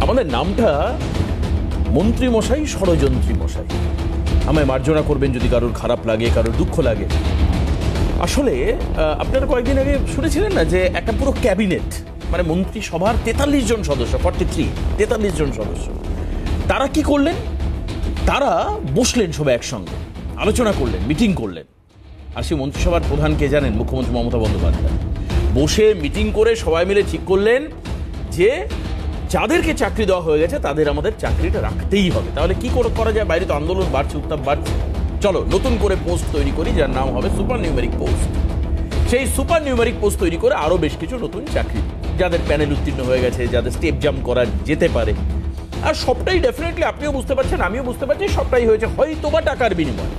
আমাদের নামটা মন্ত্রী মশাই, ষড়যন্ত্রী মশাই। আমায় মার্জনা করবেন যদি কারোর খারাপ লাগে, কারোর দুঃখ লাগে। আসলে আপনারা কয়েকদিন আগে শুনেছিলেন না যে একটা পুরো ক্যাবিনেট, মানে মন্ত্রিসভার 43 জন সদস্য, 43 জন সদস্য, তারা কি করলেন? তারা বসলেন সবাই একসঙ্গে, আলোচনা করলেন, মিটিং করলেন। আর সেই মন্ত্রিসভার প্রধান কে জানেন? মুখ্যমন্ত্রী মমতা বন্দ্যোপাধ্যায়। বসে মিটিং করে সবাই মিলে ঠিক করলেন যে যাদেরকে চাকরি দেওয়া হয়ে গেছে তাদের আমাদের চাকরিটা রাখতেই হবে। তাহলে কি করা যায়? বাইরে তো আন্দোলন বাড়ছে, উত্তাপ বাড়ছে। চলো নতুন করে পোস্ট তৈরি করি, যার নাম হবে সুপার নিউমেরিক পোস্ট। সেই সুপার নিউমেরিক পোস্ট তৈরি করে আরো বেশ কিছু নতুন চাকরি, যাদের প্যানেল উত্তীর্ণ হয়ে গেছে, যাদের স্টেপ জাম্প করা যেতে পারে। আর সবটাই ডেফিনেটলি আপনিও বুঝতে পারছেন, আমিও বুঝতে পারছি, সবটাই হয়েছে হয়তোবা টাকার বিনিময়।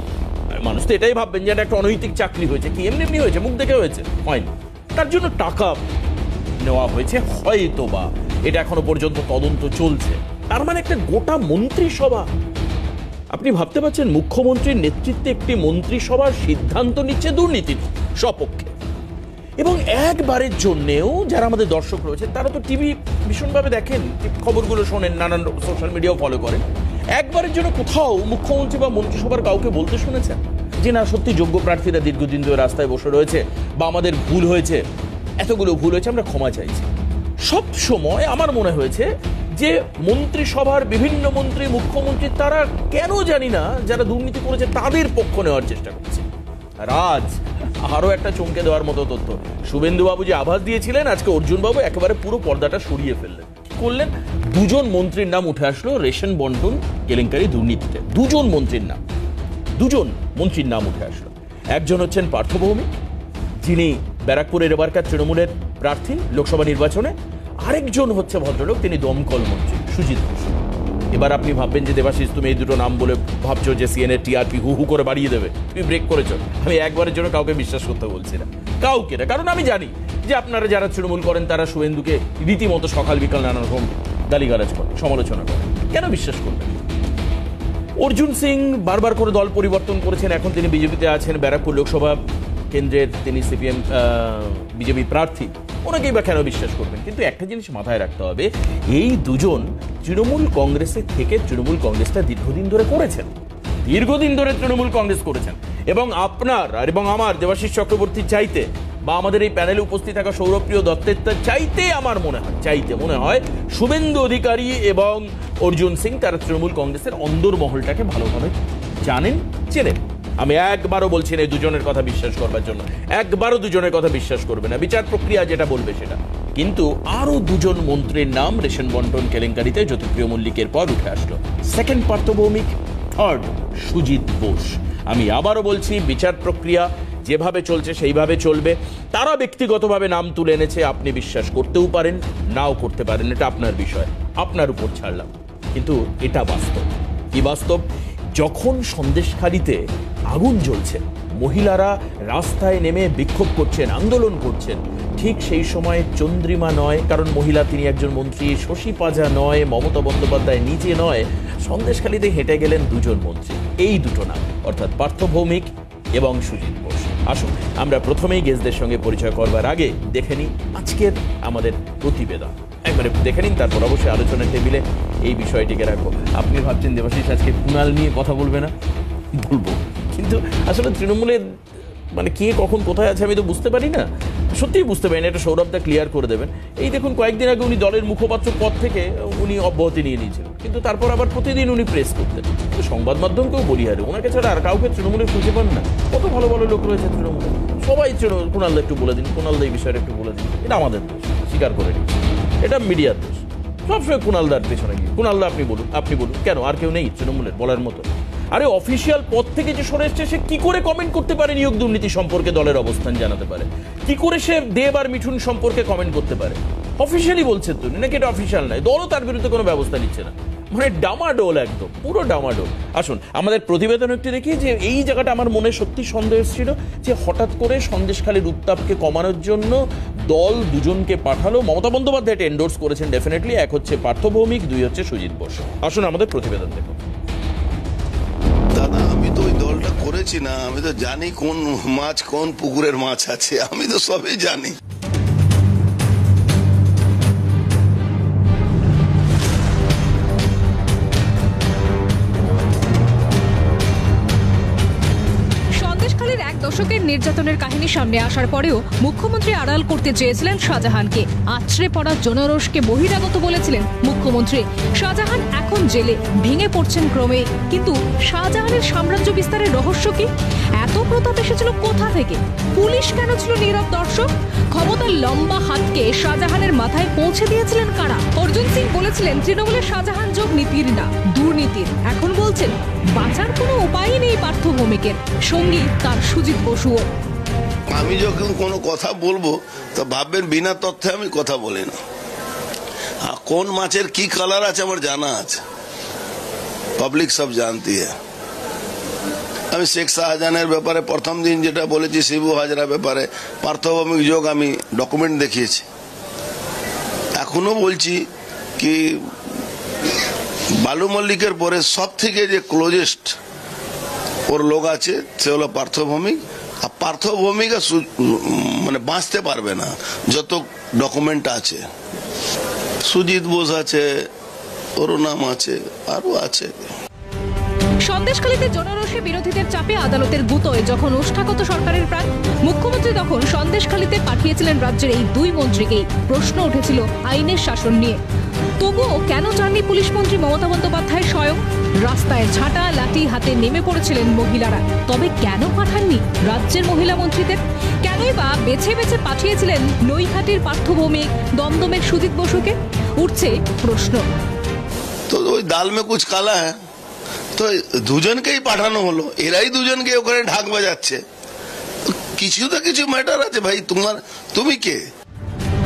মানুষ তো এটাই ভাববেন যে এটা একটা অনৈতিক চাকরি হয়েছে, কি এমনি এমনি হয়েছে, মুখ দেখে হয়েছে? হয়নি। তার জন্য টাকা নেওয়া হয়েছে হয়তোবা। এটা এখনো পর্যন্ত তদন্ত চলছে। তার মানে একটা গোটা মন্ত্রিসভা, আপনি ভাবতে পারছেন মুখ্যমন্ত্রীর নেতৃত্বে একটি মন্ত্রিসভার সিদ্ধান্ত নিচ্ছে দুর্নীতির সপক্ষে। এবং একবারের জন্যেও যারা আমাদের দর্শক রয়েছে তারা তো টিভি ভীষণভাবে দেখেন, খবরগুলো শোনেন, নানান সোশ্যাল মিডিয়াও ফলো করেন। একবারের জন্য কোথাও মুখ্যমন্ত্রী বা মন্ত্রিসভার কাউকে বলতে শুনেছেন যে না সত্যি যোগ্য প্রার্থীরা দীর্ঘদিন ধরে রাস্তায় বসে রয়েছে, বা আমাদের ভুল হয়েছে, এতগুলো ভুল হয়েছে, আমরা ক্ষমা চাইছি? সব সময় আমার মনে হয়েছে যে মন্ত্রিসভার বিভিন্ন মন্ত্রী, মুখ্যমন্ত্রী, তারা কেন জানি না যারা দুর্নীতি করেছে তাদের পক্ষ নেওয়ার চেষ্টা করছে। রাজ আরো একটা চমকে দেওয়ার মতো তথ্য, শুভেন্দুবাবু যে আভাস দিয়েছিলেন, আজকে অর্জুনবাবু একেবারে পুরো পর্দাটা সরিয়ে ফেললেন। কি করলেন? দুজন মন্ত্রীর নাম উঠে আসলো রেশন বন্টন কেলেঙ্কারি দুর্নীতিতে। দুজন মন্ত্রীর নাম উঠে আসলো। একজন হচ্ছেন পার্থ ভৌমিক, যিনি ব্যারাকপুরের এবারকার তৃণমূলের প্রার্থী লোকসভা নির্বাচনে। আরেকজন হচ্ছে ভদ্রলোক, তিনি দমকল মন্ত্রী সুজিত বোস। এবার আপনি ভাববেন যে দেবাশিস তুমি এই দুটো নাম বলে ভাবছো যে সিএনএ টিআরপি হু হু করে বাড়িয়ে দেবে, তুমি ব্রেক করেছো। আমি একবারের জন্য কাউকে বিশ্বাস করতে বলছি না, কাউকে না। কারণ আমি জানি যে আপনারা যারা তৃণমূল করেন তারা শুভেন্দুকে রীতিমতো সকাল বিকাল নানা রকম গালিগালাজ করেন, সমালোচনা করেন। কেন বিশ্বাস করবেন? অর্জুন সিং বারবার করে দল পরিবর্তন করেছেন, এখন তিনি বিজেপিতে আছেন, ব্যারাকপুর লোকসভা কেন্দ্রের তিনি সিপিএম বিজেপি প্রার্থী। ওনাকেই বা কেন বিশ্বাস করবেন? কিন্তু একটা জিনিস মাথায় রাখতে হবে, এই দুজন তৃণমূল কংগ্রেসের থেকে তৃণমূল কংগ্রেসটা দীর্ঘদিন ধরে তৃণমূল কংগ্রেস করেছেন। এবং আপনার আর এবং আমার দেবাশিস চক্রবর্তী চাইতে, বা আমাদের এই প্যানেলে উপস্থিত থাকা সৌরভপ্রিয় দত্তের চাইতে আমার মনে হয় শুভেন্দু অধিকারী এবং অর্জুন সিং তারা তৃণমূল কংগ্রেসের অন্দরমহলটাকে ভালোভাবে জানেন, চেনেন। আমি একবারও বলছি না এই দুজনের কথা বিশ্বাস করবার জন্য, একবারও দুজনের কথা বিশ্বাস করবে না, বিচার প্রক্রিয়া যেটা বলবে সেটা। কিন্তু আরো দুজন মন্ত্রীর নাম রেশন বন্টন কেলেঙ্কারিতে জ্যোতিপ্রিয় মল্লিকের পর উঠে আসলো। Second Partha Bhowmik, third Sujit Bose. আমি আবারও বলছি, বিচার প্রক্রিয়া যেভাবে চলছে সেইভাবে চলবে। তারা ব্যক্তিগতভাবে নাম তুলে এনেছে, আপনি বিশ্বাস করতেও পারেন, নাও করতে পারেন, এটা আপনার বিষয়, আপনার উপর ছাড়লাম। কিন্তু এটা বাস্তব। কি বাস্তব? যখন সন্দেশখালিতে আগুন জ্বলছে, মহিলারা রাস্তায় নেমে বিক্ষোভ করছেন, আন্দোলন করছেন, ঠিক সেই সময় চন্দ্রিমা নয়, কারণ মহিলা তিনি একজন মন্ত্রী, শশী পাজা নয়, মমতা বন্দ্যোপাধ্যায় নিজে নয়, সন্দেশখালিতে হেঁটে গেলেন দুজন মন্ত্রী। এই দুটো নাম, অর্থাৎ পার্থ ভৌমিক এবং সুজিত বোস। আসুন আমরা প্রথমেই গেস্টদের সঙ্গে পরিচয় করবার আগে দেখে নিই আজকের আমাদের প্রতিবেদন। একবারে দেখে নিন, তারপর অবশ্যই আলোচনার টেবিলে এই বিষয়টিকে রাখবো। আপনি ভাবছেন দেবাশিস আজকে কুণাল নিয়ে কথা বলবে না? বলবো, কিন্তু আসলে তৃণমূলের মানে কে কখন কোথায় আছে আমি তো বুঝতে পারি না, সত্যিই বুঝতে পারি না। এটা সৌরভদা ক্লিয়ার করে দেবেন। এই দেখুন কয়েকদিন আগে উনি দলের মুখপাত্র পদ থেকে উনি অব্যাহতি নিয়ে নিয়েছিলেন, কিন্তু তারপর আবার প্রতিদিন উনি প্রেস করতেন। সংবাদ মাধ্যমকেও বলি, আরে ওনাকে ছাড়া আর কাউকে তৃণমূলে খুঁজে পান না। কত ভালো ভালো লোক রয়েছে তৃণমূলে, সবাই কুণালদা একটু বলে দিন, কুণালদা এই বিষয়টা একটু বলে দিন। এটা আমাদের দোষ, স্বীকার করে নিন, এটা মিডিয়ার দোষ। সবসময় কুণালদার পেছনে গিয়ে কুণালদা আপনি বলুন, কেন আর কেউ নেই তৃণমূলের বলার মতো? আরে অফিসিয়াল পদ থেকে যে সরে এসছে সে কি করে কমেন্ট করতে পারে নিয়োগ দুর্নীতি সম্পর্কে, দলের অবস্থান জানাতে পারে? কি করে সে দেব আর মিঠুন সম্পর্কে কমেন্ট করতে পারে? অফিসিয়ালি বলছেন তো, নাকি এটা অফিসিয়াল নয়? দলও তার বিরুদ্ধে কোনো ব্যবস্থা নিচ্ছে না। মানে ডামাডোল, একদম পুরো ডামাডোল। আসুন আমাদের প্রতিবেদন একটি দেখি যে এই জায়গাটা আমার মনে সত্যি সন্দেহ ছিল যে হঠাৎ করে সন্দেশখালির উত্তাপকে কমানোর জন্য দল দুজনকে পাঠালো। মমতা বন্দ্যোপাধ্যায় এটা এন্ডোর্স করেছেন ডেফিনেটলি। এক হচ্ছে পার্থ ভৌমিক, দুই হচ্ছে সুজিত বোস। আসুন আমাদের প্রতিবেদন দেখুন। দাদা আমি তো ওই দলটা করেছি না, আমি তো জানি কোন মাছ কোন পুকুরের মাছ আছে, আমি তো সবই জানি। দশকের নির্যাতনের কাহিনী সামনে আসার পরেও মুখ্যমন্ত্রী আড়াল করতে চেয়েছিলেন শাহজাহানকে। আছড়ে পড়া জনরোষকে বহিরাগত বলেছিলেন মুখ্যমন্ত্রী। শাহজাহান এখন জেলে, ভেঙে পড়ছেন ক্রমে। কিন্তু শাহজাহানের সাম্রাজ্য বিস্তারের রহস্য কি? এত প্রতাপ এসেছিল কোথা থেকে? পুলিশ কেন ছিল নীরব দর্শক? ক্ষমতার লম্বা হাতকে শাহজাহানের মাথায় পৌঁছে দিয়েছিলেন কারা? অর্জুন সিং বলেছিলেন তৃণমূলের শাহজাহান যোগ নীতির না, দুর্নীতির। এখন বলছেন বাঁচার কোনো উপায়ই নেই পার্থ ভৌমিকের, সঙ্গী তার সুজিত বসুও। আমি যখন কোনো কথা বলবো তো ভাববেন বিনা তথ্যে আমি কথা বলি না। কোন মাছের কি কালার আছে আমার জানা আছে, পাবলিক সব জানতি হ্যাঁ। আমি শেখ শাহজাহানের ব্যাপারে প্রথম দিন যেটা বলেছি, শিবু হাজরা ব্যাপারে পার্থ ভৌমিক যোগ আমি ডকুমেন্ট দেখিয়েছি। এখনো বলছি কি বালু মল্লিকের পরে সব থেকে যে ক্লোজেস্ট ওর লোক আছে সে হলো পার্থ ভৌমিক। আর পার্থ ভৌমিক মানে বাঁচতে পারবে না যত ডকুমেন্ট আছে। সুজিত বোস আছে, ওর নাম আছে, আরো আছে। সন্দেশখালীতে জনরোষে বিরোধীদের চাপে আদালতের গুতোয় যখন ওষ্ঠাগত সরকারের প্রাণ, মুখ্যমন্ত্রী তখন সন্দেশখালীতে পাঠিয়েছিলেন রাজ্যের এই দুই মন্ত্রীকেই। প্রশ্ন উঠেছিল আইনের শাসন নিয়ে। তবুও কেন যাননি পুলিশ মন্ত্রী মমতা বন্দ্যোপাধ্যায় স্বয়ং? রাস্তায় ঝাঁটা লাঠি হাতে নেমে পড়েছিলেন মহিলারা। তবে কেন পাঠাননি রাজ্যের মহিলা মন্ত্রীদের? কেনই বা বেছে বেছে পাঠিয়েছিলেন নৈহাটির পার্থ ভৌমিক, দমদমের সুজিত বসুকে? উঠছে প্রশ্ন। তো ওই দাল মে কুছ কালা হ্যাঁ, তো দুজনকেই পাঠানো হলো, এরাই দুজনকে ওখানে ঢাক বাজাচ্ছে। কিছু তো কিছু ম্যাটার আছে ভাই, তুমি কে?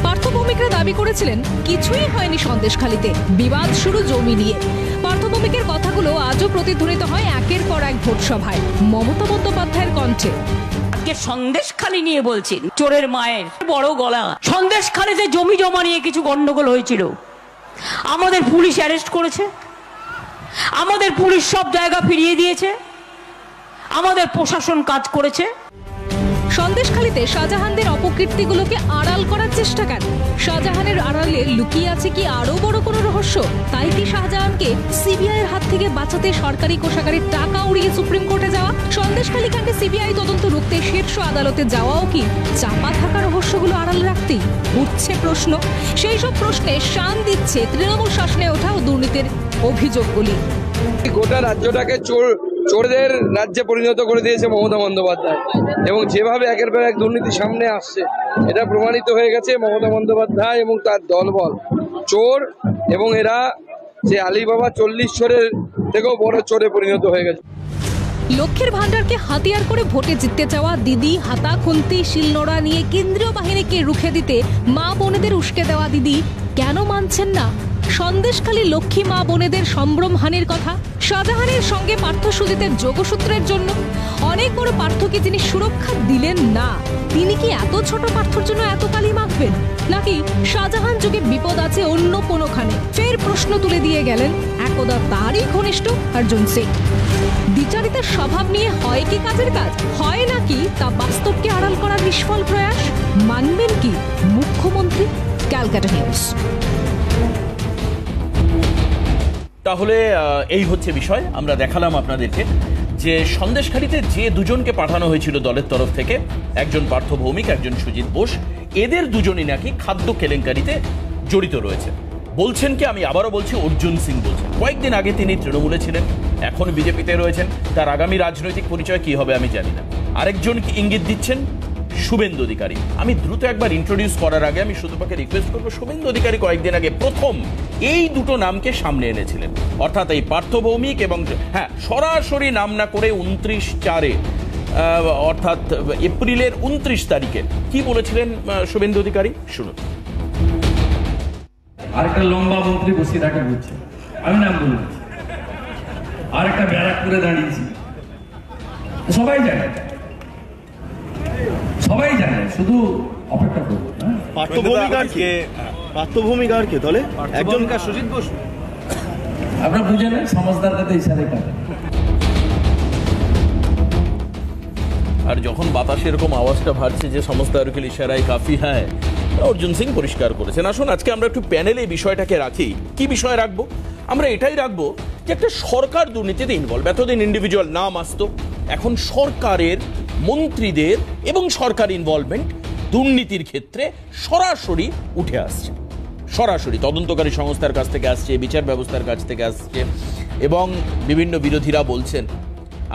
পার্থ ভৌমিকরা দাবি করেছিলেন কিছুই হয়নি সন্দেশখালীতে, বিবাদ শুরু জমি নিয়ে। পার্থ ভৌমিকের কথাগুলো আজও প্রতিধ্বনিত হয় একের পর এক ভোট সভায় মমতা বন্দ্যোপাধ্যায়ের কণ্ঠে। আজকে সন্দেশখালী নিয়ে বলছেন, চোরের মায়ের বড় গলা। সন্দেশখালীতে জমি জমা নিয়ে কিছু গন্ডগোল হয়েছিল, আমাদের পুলিশ অ্যারেস্ট করেছে, আমাদের পুলিশ সব জায়গা ফিরিয়ে দিয়েছে, আমাদের প্রশাসন কাজ করেছে। সন্দেশখালীতে শাহজাহানদের অপকীর্তিগুলোকে আড়াল করার চেষ্টা কেন? শাহজাহানের আড়ালে লুকিয়ে আছে কি আরো বড় কোনো রহস্য? তাই কি শাহজাহানকে সিবিআইয়ের হাত থেকে বাঁচাতে সরকারি কোষাগারের টাকা উড়িয়ে সুপ্রিম কোর্টে যাওয়া? সন্দেশখালী কাণ্ডে সিবিআই তদন্ত রুখতে শীর্ষ আদালতে যাওয়াও কি চাপা থাকা রহস্যগুলো আড়াল রাখতেই? উঠছে প্রশ্ন। সেই সব প্রশ্নে শান দিচ্ছে তৃণমূল শাসনে ওঠা ও দুর্নীতির অভিযোগগুলি। গোটা রাজ্যটাকে চোরদের রাজ্যে পরিণত করে দিয়েছে মমতা বন্দ্যোপাধ্যায়, এবং যেভাবে একের পর এক দুর্নীতি সামনে আসছে এটা প্রমাণিত হয়ে গেছে। মমতা বন্দ্যোপাধ্যায় এবং তার দলবল চোর, এবং এরা যে আলিবাবা 40 চোরের থেকেও বড় চোরে পরিণত হয়ে গেছে। লক্ষ্যের ভান্ডারকে হাতিয়ার করে ভোটে জিততে চাওয়া দিদি, হাতা খুন্তি শিলনোড়া নিয়ে কেন্দ্রীয় বাহিনীকে রুখে দিতে মা বোনেদের উস্কে দেওয়া দিদি কেন মানছেন না সন্দেশখালী লক্ষ্মী মা বোনেদের সম্ভ্রমহানির কথা? শাহজাহানের সঙ্গে পার্থ সুজিতের যোগসূত্রের জন্য অনেক বড় পার্থকে তিনি সুরক্ষা দিলেন না। তিনি কি এত ছোট পার্থর জন্য এত কালি মাখবেন? নাকি শাহজাহান যুগে বিপদ আছে অন্য কোনোখানে? ফের প্রশ্ন তুলে দিয়ে গেলেন একদা তারই ঘনিষ্ঠ অর্জুন সিং। বিচারিতার স্বভাব নিয়ে হয় কি কাজের কাজ, হয় নাকি তা বাস্তবকে আড়াল করার নিষ্ফল প্রয়াস? মানবেন কি মুখ্যমন্ত্রী? ক্যালকাটা নিউজ। তাহলে এই হচ্ছে বিষয়। আমরা দেখালাম আপনাদেরকে যে সন্দেশখালীতে যে দুজনকে পাঠানো হয়েছিল দলের তরফ থেকে, একজন পার্থ ভৌমিক, একজন সুজিত বোস, এদের দুজনই নাকি খাদ্য কেলেঙ্কারিতে জড়িত রয়েছে। বলছেন কি, আমি আবারও বলছি, অর্জুন সিং বলছেন। কয়েকদিন আগে তিনি তৃণমূলে ছিলেন, এখন বিজেপিতে রয়েছেন। তার আগামী রাজনৈতিক পরিচয় কি হবে আমি জানি না। আরেকজন ইঙ্গিত দিচ্ছেন শুভেন্দু অধিকারী। আমি দ্রুত একবার ইন্ট্রোডিউস করার আগে আমি শুধু তাকে রিকোয়েস্ট করবো, শুভেন্দু অধিকারী কয়েকদিন আগে প্রথম এই দুটো নামকে সামনে এনেছিলেন, অর্থাৎ এই পার্থ ভৌমিক এবং হ্যাঁ সরাসরি নাম না করে 29/4 অর্থাৎ এপ্রিলের 29 তারিখে কি বলেছিলেন শুভেন্দু অধিকারী, শুনুন। আরেকটা লম্বা মন্ত্রী বসিয়ে থাকে বলছে, আমি নাম বলছি, আরেকটা ব্যারাকপুরে দাঁড়িয়েছি, সবাই জানে, সবাই জানে, শুধু অপেক্ষা করবো। পার্থভূমিকার কে দলে একজন সুজিত বসু, আপনারা বুঝে নেন, সমঝদার কাছে ইশারে করে। আর যখন বাতাসে এরকম আওয়াজটা ভারছে যে সমস্ত ইশারায় কাফি, হ্যাঁ অর্জুন সিং পরিষ্কার করেছেন। আসুন আজকে আমরা একটু প্যানেলে বিষয়টাকে রাখি। কি বিষয় রাখবো? আমরা এটাই রাখবো যে একটা সরকার দুর্নীতিতে ইনভলভ। এতদিন ইন্ডিভিজুয়াল নাম আসতো, এখন সরকারের মন্ত্রীদের এবং সরকার ইনভলভমেন্ট দুর্নীতির ক্ষেত্রে সরাসরি উঠে আসছে, সরাসরি তদন্তকারী সংস্থার কাছ থেকে আসছে, বিচার ব্যবস্থার কাছ থেকে আসছে, এবং বিভিন্ন বিরোধীরা বলছেন।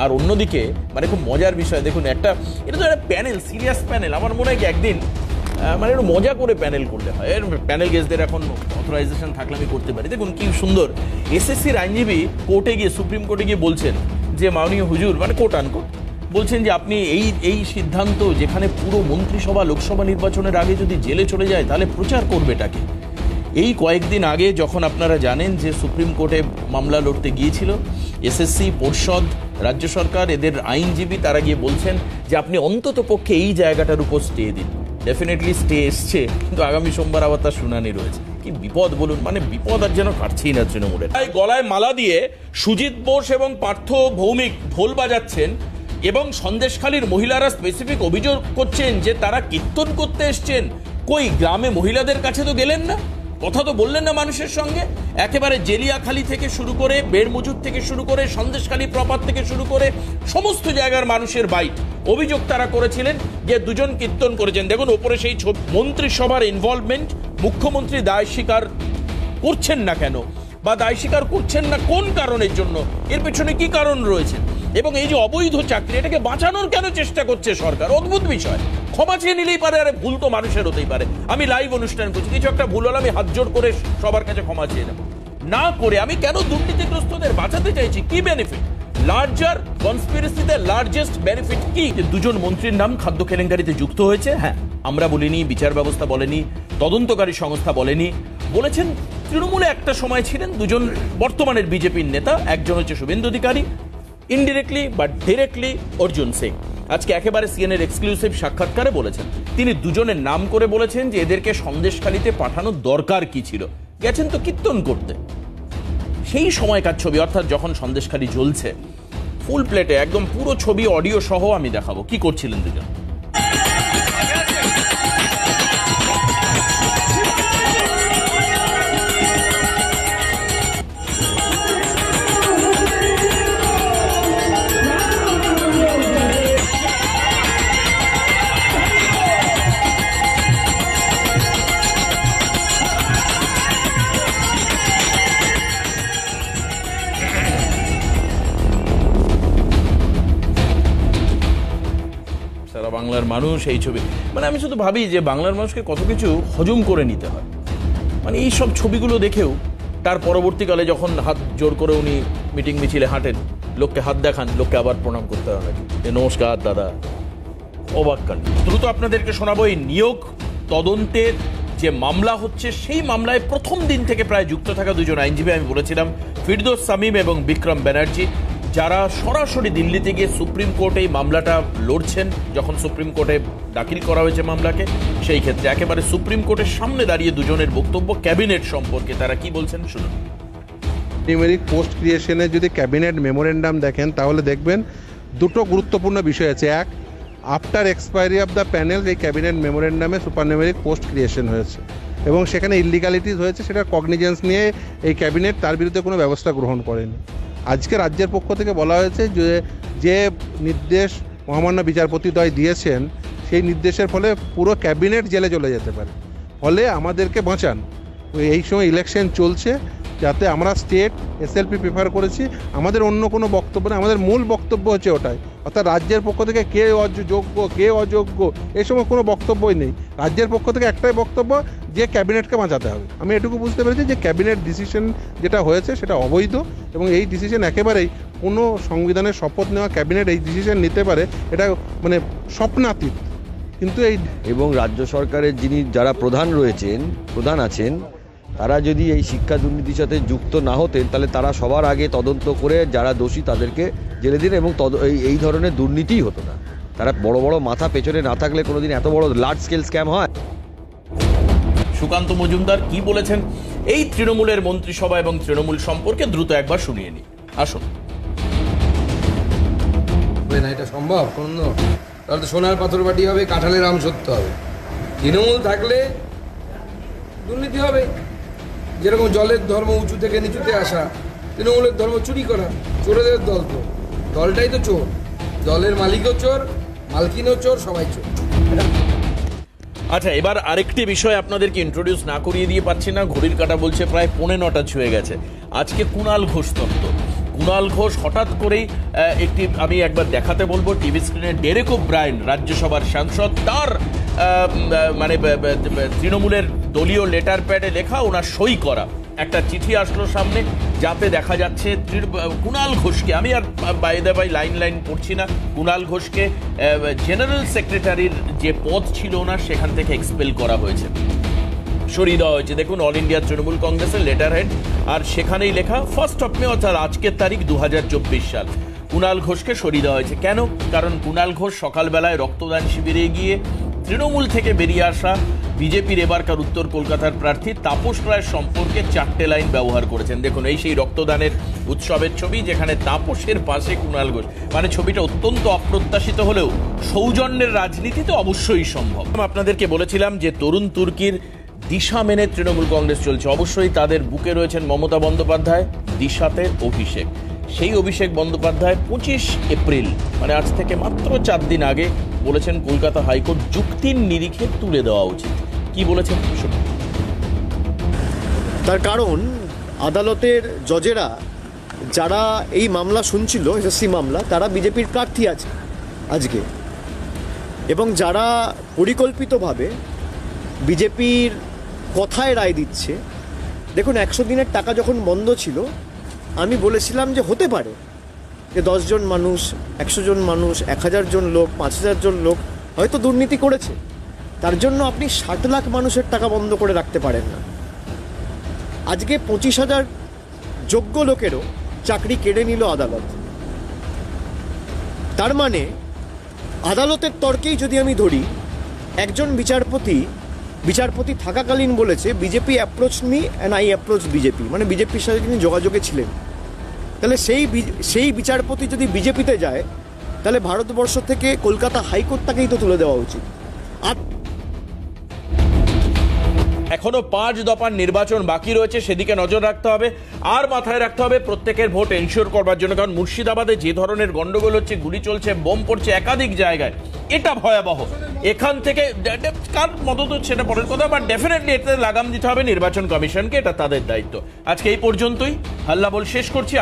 আর অন্যদিকে মানে খুব মজার বিষয়, দেখুন এটা তো একটা প্যানেল, সিরিয়াস প্যানেল। আমার মনে হয় কি একদিন মানে একটু মজা করে প্যানেল করলে হয়, প্যানেল গেস্টদের এখন অথরাইজেশন থাকলে আমি করতে পারি। দেখুন কি সুন্দর, এসএসসির আইনজীবী কোর্টে গিয়ে, সুপ্রিম কোর্টে গিয়ে বলছেন যে মাননীয় হুজুর, মানে কোর্ট আনকোর্ট, বলছেন যে আপনি এই সিদ্ধান্ত, যেখানে পুরো মন্ত্রিসভা লোকসভা নির্বাচনের আগে যদি জেলে চলে যায় তাহলে প্রচার করবেটাকে। এই কয়েকদিন আগে যখন আপনারা জানেন যে সুপ্রিম কোর্টে মামলা লড়তে গিয়েছিল এসএসসি, পর্ষদ, রাজ্য সরকার, এদের আইনজীবী, তারা গিয়ে বলছেন যে আপনি অন্তত পক্ষে এই জায়গাটার উপর স্টে দিন। ডেফিনেটলি স্টে এসছে, কিন্তু আগামী সোমবার আবার তার শুনানি রয়েছে। কি বিপদ বলুন, মানে বিপদ আর যেন কাটছেই না তৃণমূলের। তাই গলায় মালা দিয়ে সুজিত বোস এবং পার্থ ভৌমিক ঢোল বাজাচ্ছেন, এবং সন্দেশখালীর মহিলারা স্পেসিফিক অভিযোগ করছেন যে তারা কীর্তন করতে এসছেন। কই গ্রামে মহিলাদের কাছে তো গেলেন না, কথা তো বললেন না মানুষের সঙ্গে। একেবারে জেলিয়াখালী থেকে শুরু করে, বেড়মজুর থেকে শুরু করে, সন্দেশখালী প্রপাত থেকে শুরু করে সমস্ত জায়গার মানুষের বাইট অভিযোগ তারা করেছিলেন যে দুজন কীর্তন করেছেন। দেখুন ওপরে সেই ছবি। মন্ত্রিসভার ইনভলভমেন্ট, মুখ্যমন্ত্রী দায় স্বীকার করছেন না কেন, বা দায় স্বীকার করছেন না কোন কারণের জন্য, এর পেছনে কি কারণ রয়েছে, এবং এই যে অবৈধ চাকরি, এটাকে বাঁচানোর কেন চেষ্টা করছে সরকার, অদ্ভুত বিষয়। ক্ষমা চেয়ে নিলেই পারে, আরে ভুল তো মানুষের হতেই পারে। আমি লাইভ অনুষ্ঠান করছি, কিছু একটা ভুল হলে আমি হাত জোড় করে সবার কাছে ক্ষমা চেয়ে নেব, না করে আমি কেন দুর্নীতিগ্রস্তদের বাঁচাতে চাইছি? কি বেনিফিট? লার্জার কনস্পিরেসিতে লার্জেস্ট বেনিফিট কি? দুজন মন্ত্রীর নাম খাদ্য কেলেঙ্কারিতে যুক্ত হয়েছে। হ্যাঁ, আমরা বলিনি, বিচার ব্যবস্থা বলেনি, তদন্তকারী সংস্থা বলেনি, বলেছেন তৃণমূলে একটা সময় ছিলেন দুজন বর্তমানের বিজেপির নেতা, একজন হচ্ছে শুভেন্দু অধিকারী, ইনডিরেক্টলি বা ডিরেক্টলি অর্জুন সিং। আজকে একেবারে সিএনএর এক্সক্লুসিভ সাক্ষাৎকারে বলেছেন, তিনি দুজনের নাম করে বলেছেন যে এদেরকে সন্দেশখালীতে পাঠানোর দরকার কি ছিল, গেছেন তো কীর্তন করতে। সেই সময়কার ছবি, অর্থাৎ যখন সন্দেশখালী জ্বলছে ফুল প্লেটে, একদম পুরো ছবি অডিও সহ আমি দেখাবো কি করছিলেন দুজন। বাংলার মানুষ এই ছবি, মানে আমি শুধু ভাবি যে বাংলার মানুষকে কত কিছু হজম করে নিতে হয়। মানে এই সব ছবিগুলো দেখেও তার পরবর্তীকালে যখন হাত জোর করে উনি মিটিং মিছিলে হাঁটেন, লোককে হাত দেখান, লোককে আবার প্রণাম করতে হয় নাকি, নমস্কার দাদা, অবাক কাণ্ড। দ্রুত আপনাদেরকে শোনাবো এই নিয়োগ তদন্তের যে মামলা হচ্ছে, সেই মামলায় প্রথম দিন থেকে প্রায় যুক্ত থাকা দুজন আইনজীবী, আমি বলেছিলাম ফিরদৌস সামিম এবং বিক্রম ব্যানার্জি, যারা সরাসরি দিল্লিতে গিয়ে সুপ্রিম কোর্টে এই মামলাটা লড়ছেন। যখন সুপ্রিম কোর্টে দাখিল করা হয়েছে মামলাকে, সেই ক্ষেত্রে একেবারে সুপ্রিম কোর্টের সামনে দাঁড়িয়ে দুজনের বক্তব্য ক্যাবিনেট সম্পর্কে, তারা কি বলছেন শুনুন। নিউমেরিক পোস্ট ক্রিয়েশনের যদি ক্যাবিনেট মেমোরেন্ডাম দেখেন তাহলে দেখবেন দুটো গুরুত্বপূর্ণ বিষয় আছে। এক, after expiry of the panel এই ক্যাবিনেট মেমোরেন্ডামে সুপারনিউমেরিক পোস্ট ক্রিয়েশন হয়েছে এবং সেখানে ইলিগালিটিস হয়েছে, সেটা কগনিজেন্স নিয়ে এই ক্যাবিনেট তার বিরুদ্ধে কোনো ব্যবস্থা গ্রহণ করেনি। আজকে রাজ্যের পক্ষ থেকে বলা হয়েছে যে নির্দেশ মহামান্য বিচারপতিদ্বয় দিয়েছেন, সেই নির্দেশের ফলে পুরো ক্যাবিনেট জেলে চলে যেতে পারে। ফলে আমাদেরকে বাঁচান, এই সময় ইলেকশন চলছে, যাতে আমরা স্টেট এসএলপি প্রেফার করেছি, আমাদের অন্য কোনো বক্তব্য নেই, আমাদের মূল বক্তব্য হচ্ছে ওটাই। অর্থাৎ রাজ্যের পক্ষ থেকে কে যোগ্য কে অযোগ্য এই সময় কোনো বক্তব্যই নেই। রাজ্যের পক্ষ থেকে একটাই বক্তব্য যে ক্যাবিনেটকে বাঁচাতে হবে। আমি এটুকু বুঝতে পেরেছি যে ক্যাবিনেট ডিসিশন যেটা হয়েছে সেটা অবৈধ, এবং এই ডিসিশন একেবারেই কোনো সংবিধানের শপথ নেওয়া ক্যাবিনেট এই ডিসিশন নিতে পারে, এটা মানে স্বপ্নাতীত। কিন্তু এই এবং রাজ্য সরকারের যারা প্রধান আছেন, তারা যদি এই শিক্ষা দুর্নীতির সাথে যুক্ত না হতেন, তাহলে তারা সবার আগে তদন্ত করে যারা দোষী তাদেরকে জেলে দিন, এবং এই ধরনের দুর্নীতিই হতো না। তারা বড় বড় মাথা পেছনে না থাকলে কোনোদিন এত বড় লার্জ স্কেল স্ক্যাম হয়। সুকান্ত মজুমদার কি বলেছেন এই তৃণমূলের মন্ত্রিসভা এবং তৃণমূল সম্পর্কে দ্রুত একবার শুনিয়ে নি, আসুন। না, এটা সম্ভব কোনো? তাহলে তো সোনার পাথর বাটি হবে, কাঁঠালের আম সত্য হবে। তৃণমূল থাকলে দুর্নীতি হবে। যেরকম জলের ধর্ম উঁচু থেকে নিচুতে আসা, তৃণমূলের ধর্ম চুরি করা। চোরেদের দল, তো দলটাই তো চোর, দলের মালিকও চোর, মালকিনও চোর, সবাই চোর। আচ্ছা, এবার আরেকটি বিষয় আপনাদেরকে ইন্ট্রোডিউস না করিয়ে দিয়ে পাচ্ছি না, ঘড়ির কাঁটা বলছে প্রায় 9:45 ছুঁয়ে গেছে। আজকে কুণাল ঘোষ তত্ত্ব। কুণাল ঘোষ হঠাৎ করেই একটি, আমি একবার দেখাতে বলবো টিভি স্ক্রিনে, ডেরেক ওব্রায়েন রাজ্যসভার সাংসদ, তার মানে তৃণমূলের দলীয় লেটার প্যাডে লেখা, ওনার সই করা একটা চিঠি আসলো সামনে, যাতে দেখা যাচ্ছে কুণাল ঘোষকে, আমি আর বাইরে লাইন পড়ছি না, কুণাল ঘোষকে জেনারেল সেক্রেটারির যে পদ ছিল ওনার, সেখান থেকে এক্সপেল করা হয়েছে, সরিয়ে দেওয়া হয়েছে। দেখুন, অল ইন্ডিয়া তৃণমূল কংগ্রেসের লেটার হেড, আর সেখানেই লেখা 1 মে, অর্থাৎ আজকের তারিখ 2024 সাল। কুণাল ঘোষকে সরিয়ে দেওয়া হয়েছে। কেন? কারণ কুণাল ঘোষ সকালবেলায় রক্তদান শিবিরে গিয়ে তৃণমূল থেকে বেরিয়ে আসা বিজেপির এবারকার উত্তর কলকাতার প্রার্থী তাপস রায়ের সম্পর্কে 4টে লাইন ব্যবহার করেছেন। দেখুন, এই সেই রক্তদানের উৎসবের ছবি, যেখানে তাপসের পাশে কুণাল ঘোষ। মানে ছবিটা অত্যন্ত অপ্রত্যাশিত হলেও সৌজন্যের রাজনীতিতে অবশ্যই সম্ভব। আপনাদেরকে বলেছিলাম যে তরুণ তুর্কির দিশা মেনে তৃণমূল কংগ্রেস চলছে। অবশ্যই তাদের বুকে রয়েছেন মমতা বন্দ্যোপাধ্যায়, দিশাতে অভিষেক। সেই অভিষেক বন্দ্যোপাধ্যায় 25 এপ্রিল, মানে আজ থেকে মাত্র 4 দিন আগে বলেছেন কলকাতা হাইকোর্ট যুক্তির নিরিখে তুলে দেওয়া উচিত। কি বলেছেন? তার কারণ আদালতের জজেরা যারা এই মামলা শুনছিল, এসএসসি মামলা, তারা বিজেপির প্রার্থী আছে আজকে, এবং যারা পরিকল্পিতভাবে বিজেপির কথায় রায় দিচ্ছে। দেখুন, 100 দিনের টাকা যখন বন্ধ ছিল, আমি বলেছিলাম যে হতে পারে যে 10 জন মানুষ, 100 জন মানুষ, 1000 জন লোক, 5000 জন লোক হয়তো দুর্নীতি করেছে। তার জন্য আপনি 60 লাখ মানুষের টাকা বন্ধ করে রাখতে পারেন না। আজকে 25,000 যোগ্য লোকেরও চাকরি কেড়ে নিল আদালত। তার মানে আদালতের তর্কেই যদি আমি ধরি, একজন বিচারপতি থাকাকালীন বলেছে BJP approach me and I approach BJP, মানে বিজেপির সাথে তিনি যোগাযোগে ছিলেন। তাহলে সেই বিচারপতি যদি বিজেপিতে যায়, তাহলে ভারতবর্ষ থেকে কলকাতা হাইকোর্টটাকেই তো তুলে দেওয়া উচিত। আর এখনো 5 দফার নির্বাচন বাকি রয়েছে, সেদিকে নজর রাখতে হবে। আর মাথায় রাখতে হবে প্রত্যেকের ভোট এনশিওর করবার জন্য, কারণ মুর্শিদাবাদে যে ধরনের গন্ডগোল হচ্ছে, গুলি চলছে, বোম পড়ছে একাধিক জায়গায়, এটা ভয়াবহ। এখান থেকে কার মদত হচ্ছে সেটা পরের কথা, বাট ডেফিনেটলি এতে লাগাম দিতে হবে নির্বাচন কমিশনকে, এটা তাদের দায়িত্ব। আজকে এই পর্যন্তই, হাল্লা বল শেষ করছি।